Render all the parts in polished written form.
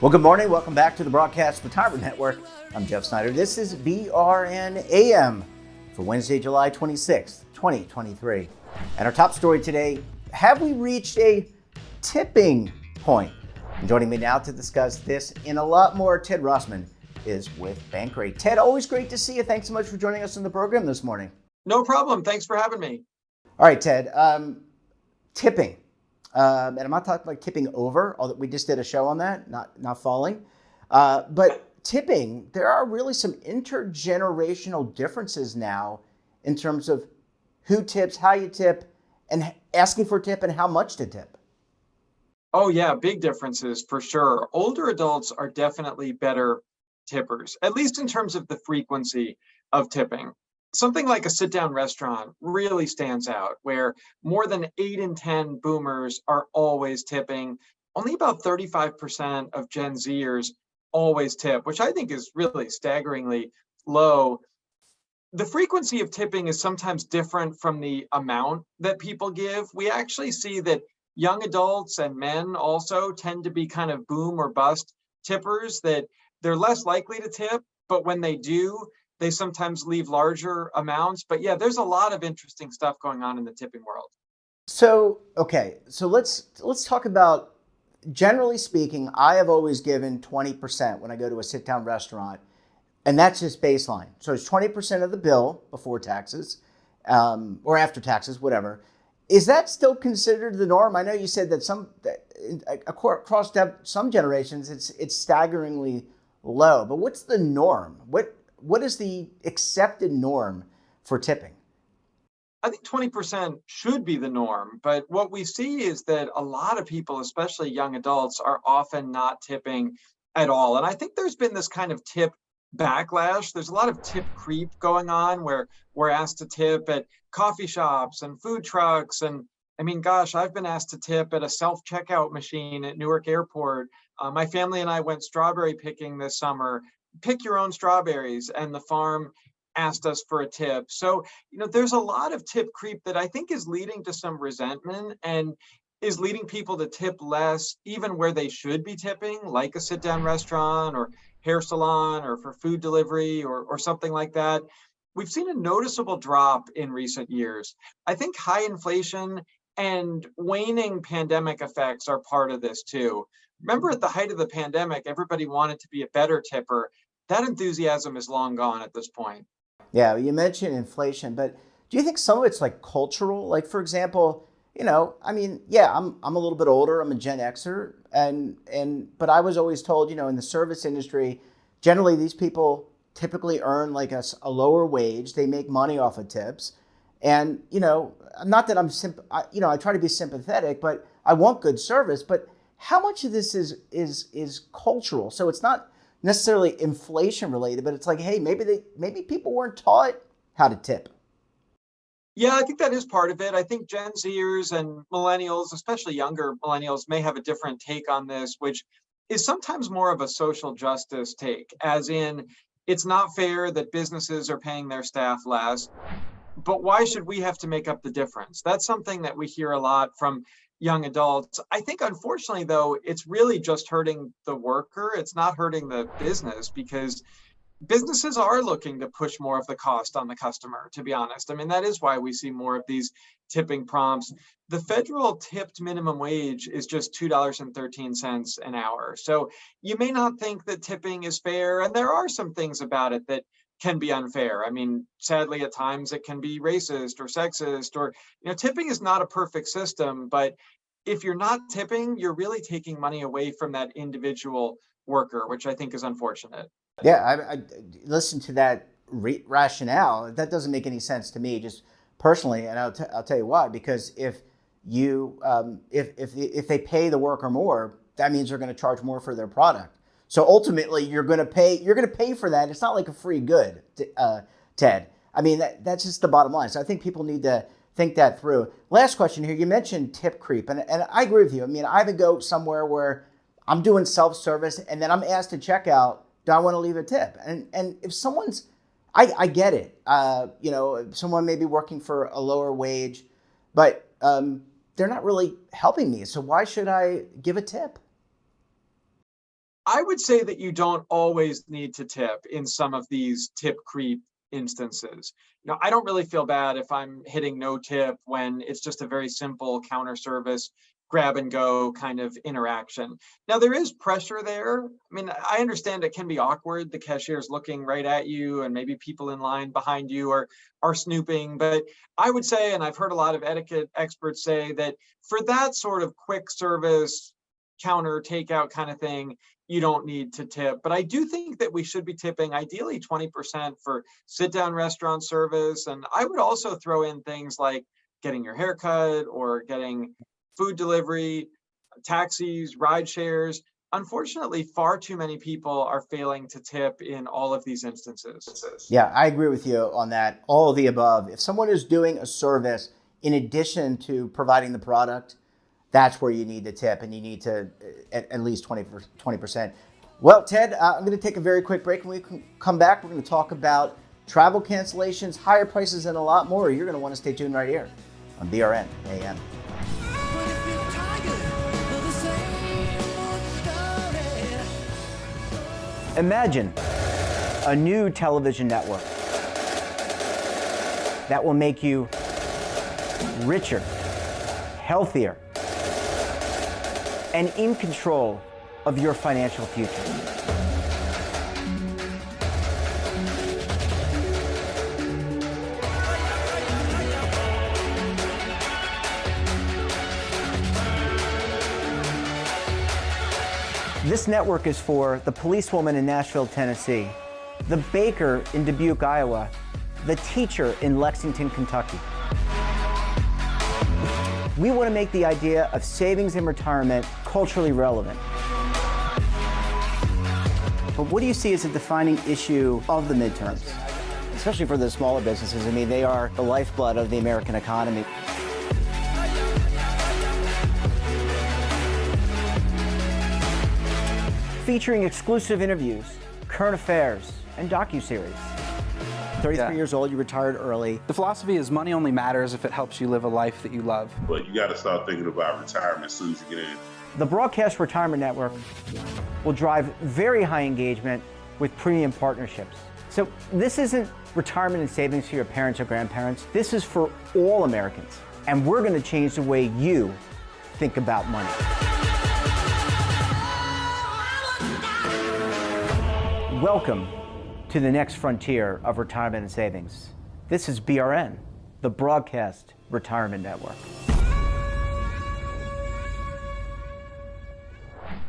Well, good morning. Welcome back to the Broadcast Retirement Network. I'm Jeff Snyder. This is BRN AM for Wednesday, July 26th, 2023. And our top story today, have we reached a tipping point? And joining me now to discuss this and a lot more, Ted Rossman is with Bankrate. Ted, always great to see you. Thanks so much for joining us on the program this morning. No problem. Thanks for having me. All right, Ted, tipping. And I'm not talking like tipping over, although we just did a show on that, not falling. But tipping, there are really some intergenerational differences now in terms of who tips, how you tip, and asking for a tip and how much to tip. Oh, yeah, big differences for sure. Older adults are definitely better tippers, at least in terms of the frequency of tipping. Something like a sit-down restaurant really stands out, where more than 8 in 10 boomers are always tipping. Only about 35% of Gen Zers always tip, which I think is really staggeringly low. The frequency of tipping is sometimes different from the amount that people give. We actually see that young adults and men also tend to be kind of boom or bust tippers, that they're less likely to tip, but when they do, they sometimes leave larger amounts. But yeah, there's a lot of interesting stuff going on in the tipping world. So let's talk about, generally speaking, I have always given 20% when I go to a sit-down restaurant, and that's just baseline. So it's 20% of the bill before taxes, or after taxes, whatever. Is that still considered the norm? I know you said that across some generations, it's staggeringly low, but what's the norm? What is the accepted norm for tipping? I think 20% should be the norm, but what we see is that a lot of people, especially young adults, are often not tipping at all. And I think there's been this kind of tip backlash. There's a lot of tip creep going on where we're asked to tip at coffee shops and food trucks. And I mean, gosh, I've been asked to tip at a self-checkout machine at Newark Airport. My family and I went strawberry picking this summer. Pick your own strawberries, and the farm asked us for a tip. So, there's a lot of tip creep that I think is leading to some resentment and is leading people to tip less, even where they should be tipping, like a sit-down restaurant or hair salon or for food delivery or something like that. We've seen a noticeable drop in recent years. I think high inflation and waning pandemic effects are part of this too. Remember, at the height of the pandemic, everybody wanted to be a better tipper. That enthusiasm is long gone at this point. Yeah, you mentioned inflation, but do you think some of it's like cultural? Like, for example, I'm a little bit older. I'm a Gen Xer, but I was always told, in the service industry, generally these people typically earn like a lower wage. They make money off of tips, and not that I try to be sympathetic, but I want good service. But how much of this is cultural? So it's not necessarily inflation related, but it's like, hey, maybe people weren't taught how to tip. Yeah, I think that is part of it. I think Gen Zers and millennials, especially younger millennials, may have a different take on this, which is sometimes more of a social justice take, as in, it's not fair that businesses are paying their staff less, but why should we have to make up the difference? That's something that we hear a lot from young adults. I think, unfortunately, though, it's really just hurting the worker. It's not hurting the business, because businesses are looking to push more of the cost on the customer, to be honest. I mean, that is why we see more of these tipping prompts. The federal tipped minimum wage is just $2.13 an hour. So you may not think that tipping is fair, and there are some things about it that can be unfair. I mean, sadly, at times it can be racist or sexist, or, tipping is not a perfect system, but if you're not tipping, you're really taking money away from that individual worker, which I think is unfortunate. Yeah, I listen to that rationale. That doesn't make any sense to me, just personally, and I'll tell you why. Because if they pay the worker more, that means they're going to charge more for their product. So ultimately, you're going to pay for that. It's not like a free good, Ted. I mean, that's just the bottom line. So I think people need to think that through. Last question here. You mentioned tip creep, and I agree with you. I mean, I either go somewhere where I'm doing self-service and then I'm asked to check out, do I want to leave a tip? And if someone's, I get it. Someone may be working for a lower wage, but they're not really helping me. So why should I give a tip? I would say that you don't always need to tip in some of these tip creep instances. I don't really feel bad if I'm hitting no tip when it's just a very simple counter service, grab and go kind of interaction. Now, there is pressure there. I mean, I understand it can be awkward. The cashier's looking right at you, and maybe people in line behind you are snooping. But I would say, and I've heard a lot of etiquette experts say, that for that sort of quick service, counter takeout kind of thing, you don't need to tip. But I do think that we should be tipping ideally 20% for sit down restaurant service. And I would also throw in things like getting your hair cut or getting food delivery, taxis, ride shares. Unfortunately, far too many people are failing to tip in all of these instances. Yeah, I agree with you on that. All of the above. If someone is doing a service in addition to providing the product, that's where you need to tip, and you need to at least 20%. Well, Ted, I'm going to take a very quick break. When we can come back, we're going to talk about travel cancellations, higher prices, and a lot more. You're going to want to stay tuned right here on BRN AM. Imagine a new television network that will make you richer, healthier, and in control of your financial future. This network is for the policewoman in Nashville, Tennessee, the baker in Dubuque, Iowa, the teacher in Lexington, Kentucky. We want to make the idea of savings and retirement culturally relevant. But what do you see as a defining issue of the midterms, especially for the smaller businesses? I mean, they are the lifeblood of the American economy. Featuring exclusive interviews, current affairs, and docuseries. 33 years old, you retired early. The philosophy is money only matters if it helps you live a life that you love. But you got to start thinking about retirement as soon as you get in. The Broadcast Retirement Network will drive very high engagement with premium partnerships. So this isn't retirement and savings for your parents or grandparents. This is for all Americans. And we're going to change the way you think about money. Welcome to the next frontier of retirement and savings. This is BRN, the Broadcast Retirement Network.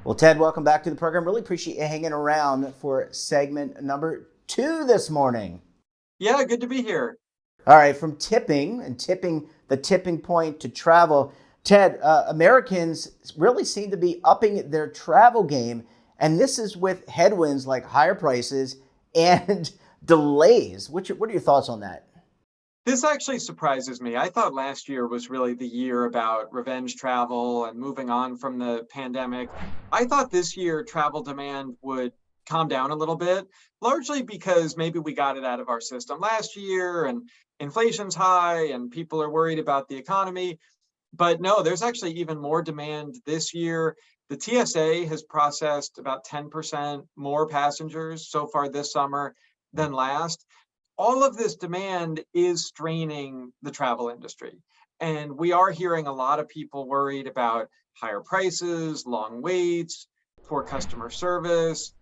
Well, Ted, welcome back to the program. Really appreciate you hanging around for segment number 2 this morning. Yeah, good to be here. All right, from tipping and tipping the tipping point to travel, Ted, Americans really seem to be upping their travel game, and this is with headwinds like higher prices and delays. What are your thoughts on that? This actually surprises me. I thought last year was really the year about revenge travel and moving on from the pandemic. I thought this year travel demand would calm down a little bit, largely because maybe we got it out of our system last year and inflation's high and people are worried about the economy. But no, there's actually even more demand this year. The TSA has processed about 10% more passengers so far this summer than last. All of this demand is straining the travel industry. And we are hearing a lot of people worried about higher prices, long waits, poor customer service,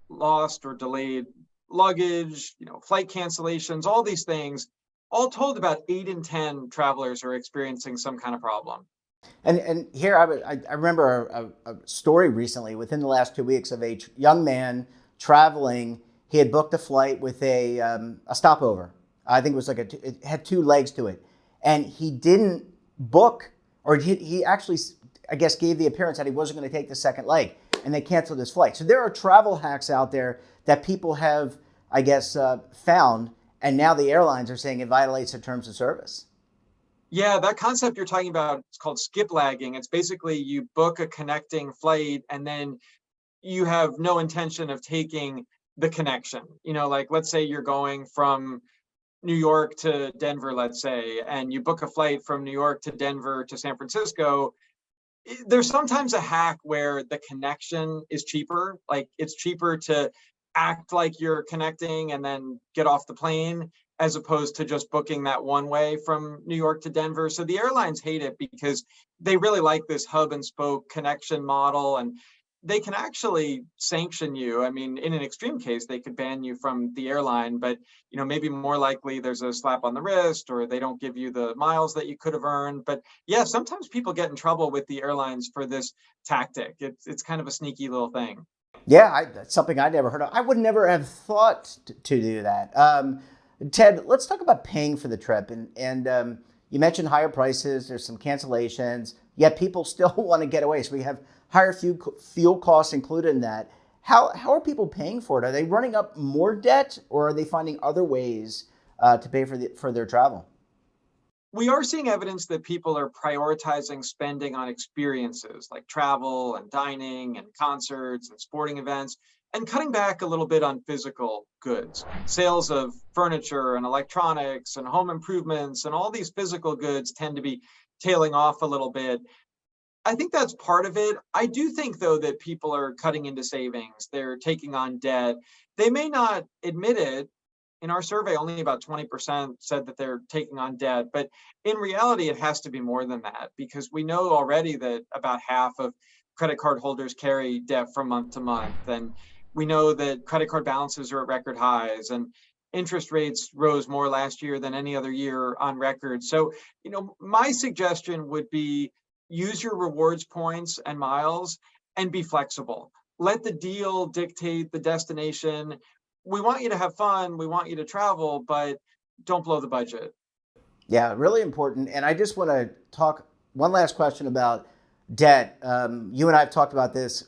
lost or delayed luggage, flight cancellations, all these things. All told, about 8 in 10 travelers are experiencing some kind of problem. And here I remember a story recently within the last 2 weeks of a young man traveling. He had booked a flight with a stopover. I think it was it had 2 legs to it. And he didn't book, or he actually, I guess, gave the appearance that he wasn't going to take the second leg, and they canceled his flight. So there are travel hacks out there that people have, I guess, found, and now the airlines are saying it violates their terms of service. Yeah, that concept you're talking about, it's called skip lagging. It's basically you book a connecting flight and then you have no intention of taking the connection. Like let's say you're going from New York to Denver, let's say, and you book a flight from New York to Denver to San Francisco. There's sometimes a hack where the connection is cheaper. Like it's cheaper to act like you're connecting and then get off the plane as opposed to just booking that one way from New York to Denver. So the airlines hate it because they really like this hub and spoke connection model, and they can actually sanction you. I mean, in an extreme case, they could ban you from the airline, but maybe more likely there's a slap on the wrist or they don't give you the miles that you could have earned. But yeah, sometimes people get in trouble with the airlines for this tactic. It's kind of a sneaky little thing. Yeah, that's something I never heard of. I would never have thought to do that. Ted, let's talk about paying for the trip. And you mentioned higher prices. There's some cancellations, yet people still want to get away. So we have higher fuel costs included in that. How are people paying for it? Are they running up more debt, or are they finding other ways to pay for their travel? We are seeing evidence that people are prioritizing spending on experiences like travel and dining and concerts and sporting events, and cutting back a little bit on physical goods. Sales of furniture and electronics and home improvements and all these physical goods tend to be tailing off a little bit. I think that's part of it. I do think, though, that people are cutting into savings. They're taking on debt. They may not admit it. In our survey, only about 20% said that they're taking on debt. But in reality, it has to be more than that, because we know already that about half of credit card holders carry debt from month to month. And we know that credit card balances are at record highs, and interest rates rose more last year than any other year on record. So, my suggestion would be use your rewards points and miles and be flexible. Let the deal dictate the destination. We want you to have fun. We want you to travel, but don't blow the budget. Yeah, really important. And I just want to talk one last question about debt. You and I have talked about this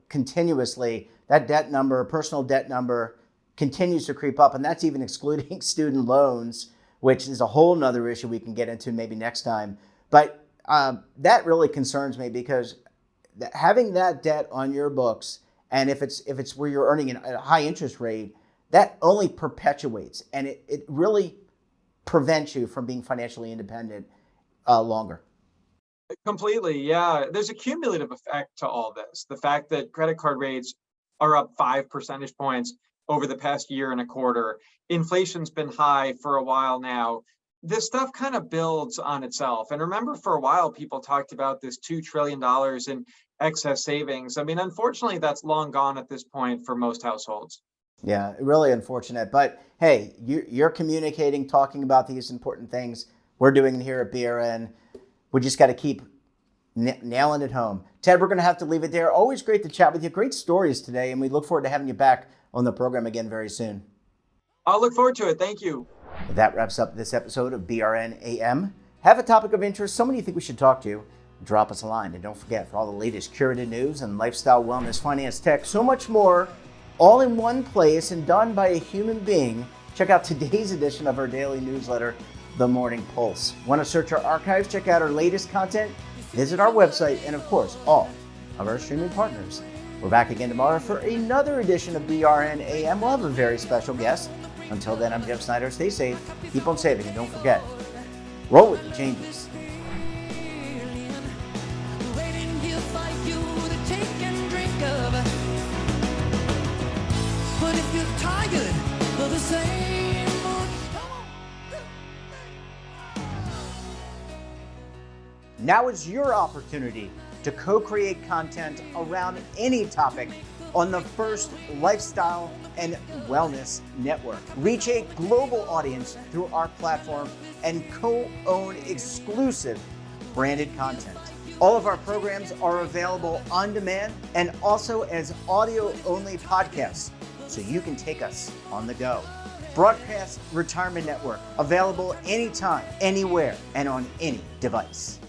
continuously. That debt number, personal debt number, continues to creep up, and that's even excluding student loans, which is a whole nother issue we can get into maybe next time. But that really concerns me, because having that debt on your books, and if it's where you're earning a high interest rate, that only perpetuates, and it really prevents you from being financially independent longer. Completely, yeah. There's a cumulative effect to all this. The fact that credit card rates are up 5 percentage points over the past year and a quarter. Inflation's been high for a while now. This stuff kind of builds on itself. And remember, for a while, people talked about this $2 trillion in excess savings. I mean, unfortunately, that's long gone at this point for most households. Yeah, really unfortunate. But hey, you're communicating, talking about these important things. We're doing it here at BRN. We just got to keep nailing it home. Ted, we're going to have to leave it there. Always great to chat with you. Great stories today, and we look forward to having you back on the program again very soon. I'll look forward to it. Thank you. That wraps up this episode of BRN AM. Have a topic of interest, someone you think we should talk to, drop us a line. And don't forget, for all the latest curated news and lifestyle, wellness, finance, tech, so much more, all in one place and done by a human being, check out today's edition of our daily newsletter, The Morning Pulse. Want to search our archives, check out our latest content, visit our website, and of course, all of our streaming partners. We're back again tomorrow for another edition of BRN AM. We'll have a very special guest. Until then, I'm Jeff Snyder. Stay safe, keep on saving, and don't forget, roll with the changes. Now is your opportunity to co-create content around any topic on the first lifestyle and wellness network. Reach a global audience through our platform and co-own exclusive branded content. All of our programs are available on demand and also as audio-only podcasts, so you can take us on the go. Broadcast Retirement Network, available anytime, anywhere, and on any device.